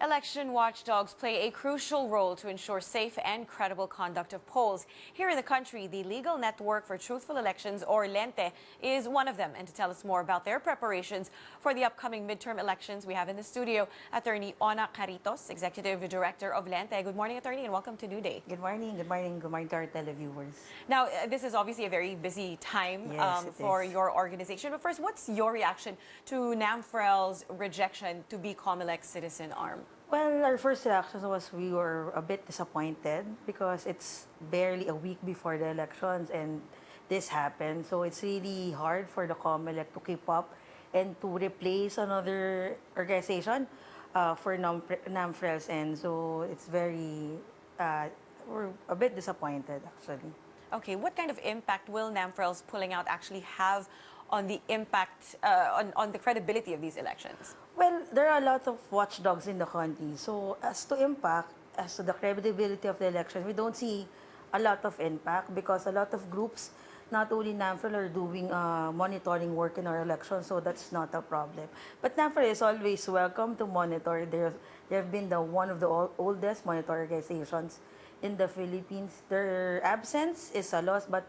Election watchdogs play a crucial role to ensure safe and credible conduct of polls. Here in the country, the Legal Network for Truthful Elections, or LENTE, is one of them. And to tell us more about their preparations for the upcoming midterm elections, we have in the studio Attorney Ona Caritos, Executive Director of LENTE. Good morning, Attorney, and welcome to New Day. Good morning, good morning, good morning to our televiewers. Now, this is obviously a very busy time Yes, for your organization. But first, what's your reaction to NAMFREL's rejection to be COMELEC's citizen arm? Well, our first reaction was we were a bit disappointed because it's barely a week before the elections and this happened. So it's really hard for the COMELEC to keep up and to replace another organization for NAMFREL's end. So it's we're a bit disappointed actually. Okay, what kind of impact will NAMFREL's pulling out actually have on the impact, on the credibility of these elections? Well, there are a lot of watchdogs in the country. So as to impact, as to the credibility of the election, we don't see a lot of impact because a lot of groups, not only NAMFREL, are doing monitoring work in our election, so that's not a problem. But NAMFREL is always welcome to monitor. They have been one of the oldest monitor organizations in the Philippines. Their absence is a loss, but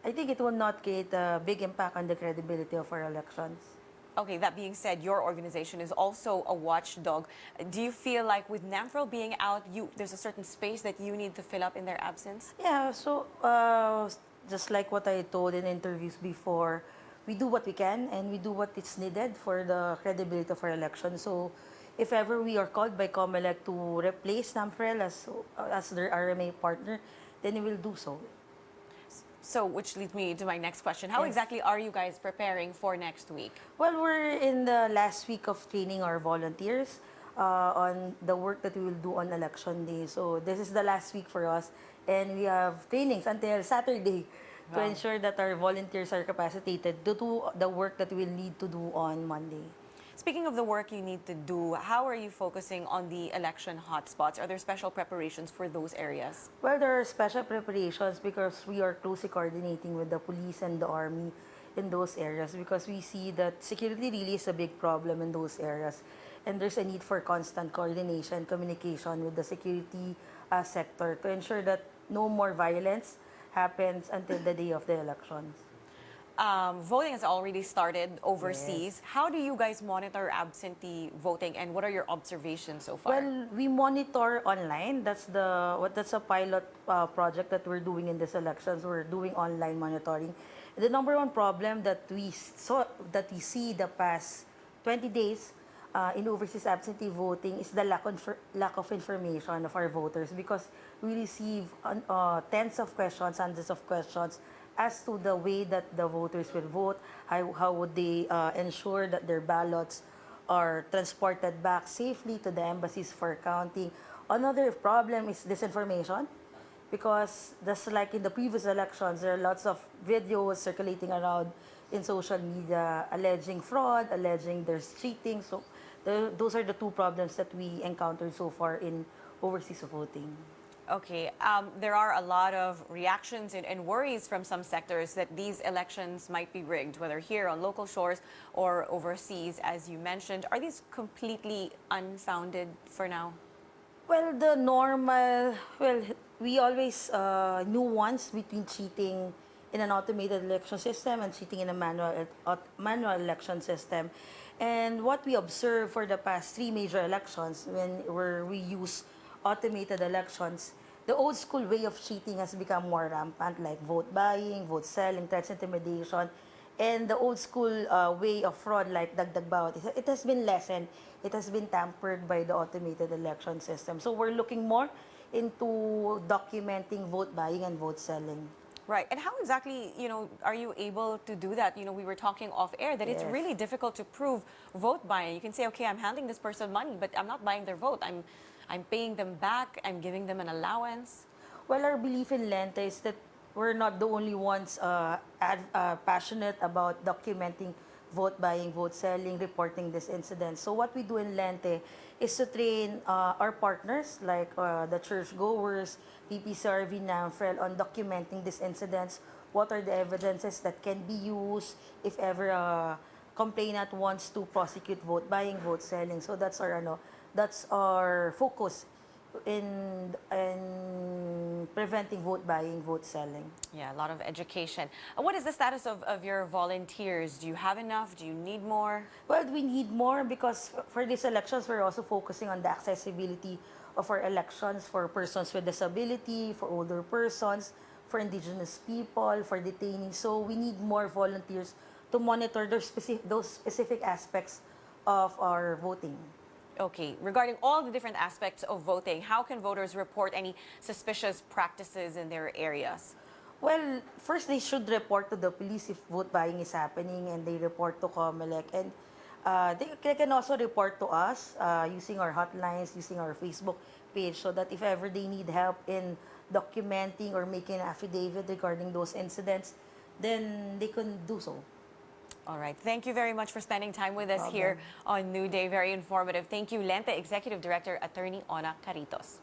I think it will not create a big impact on the credibility of our elections. Okay, that being said, your organization is also a watchdog. Do you feel like with NAMFREL being out, there's a certain space that you need to fill up in their absence? Yeah, so just like what I told in interviews before, we do what we can and we do what is needed for the credibility of our election. So if ever we are called by COMELEC to replace NAMFREL as their RMA partner, then we will do so. So, which leads me to my next question. How exactly are you guys preparing for next week? Well, we're in the last week of training our volunteers on the work that we will do on election day. So this is the last week for us, and we have trainings until Saturday to ensure that our volunteers are capacitated to do the work that we'll need to do on Monday. Speaking of the work you need to do, how are you focusing on the election hotspots? Are there special preparations for those areas? Well, there are special preparations because we are closely coordinating with the police and the army in those areas because we see that security really is a big problem in those areas. And there's a need for constant coordination, communication with the security sector to ensure that no more violence happens until the day of the elections. Voting has already started overseas. Yes. How do you guys monitor absentee voting, and what are your observations so far? Well, we monitor online. That's a pilot project that we're doing in these elections. We're doing online monitoring. The number one problem that we see the past 20 days in overseas absentee voting is the lack of information of our voters because we receive tens of questions, hundreds of questions as to the way that the voters will vote, how would they ensure that their ballots are transported back safely to the embassies for counting. Another problem is disinformation because just like in the previous elections, there are lots of videos circulating around in social media alleging fraud, alleging there's cheating. So those are the two problems that we encountered so far in overseas voting. Okay, there are a lot of reactions and worries from some sectors that these elections might be rigged, whether here on local shores or overseas, as you mentioned. Are these completely unfounded for now? Well, we always nuance between cheating in an automated election system and cheating in a manual election system. And what we observe for the past three major elections where we use automated elections, the old school way of cheating has become more rampant, like vote buying, vote selling, threats, intimidation, and the old school way of fraud, like dagdag bawat isa, it has been lessened. It has been tampered by the automated election system. So we're looking more into documenting vote buying and vote selling. Right. And how exactly, are you able to do that? We were talking off air that it's Yes. really difficult to prove vote buying. You can say, okay, I'm handing this person money, but I'm not buying their vote. I'm paying them back. I'm giving them an allowance. Well, our belief in Lente is that we're not the only ones passionate about documenting vote buying, vote selling, reporting this incident. So what we do in Lente is to train our partners like the churchgoers, PPCRV, NAMFREL on documenting these incidents. What are the evidences that can be used if ever a complainant wants to prosecute vote buying, vote selling. So that's our That's our focus in preventing vote buying, vote selling. Yeah, a lot of education. What is the status of your volunteers? Do you have enough? Do you need more? Well, we need more because for these elections, we're also focusing on the accessibility of our elections for persons with disability, for older persons, for indigenous people, for detainees. So we need more volunteers to monitor those specific aspects of our voting. Okay, regarding all the different aspects of voting, how can voters report any suspicious practices in their areas? Well, first they should report to the police if vote buying is happening, and they report to COMELEC, and they can also report to us using our hotlines, using our Facebook page, so that if ever they need help in documenting or making an affidavit regarding those incidents, then they can do so. All right. Thank you very much for spending time with us Problem. here on New Day. Very informative. Thank you, Lente Executive Director, Attorney Ona Caritos.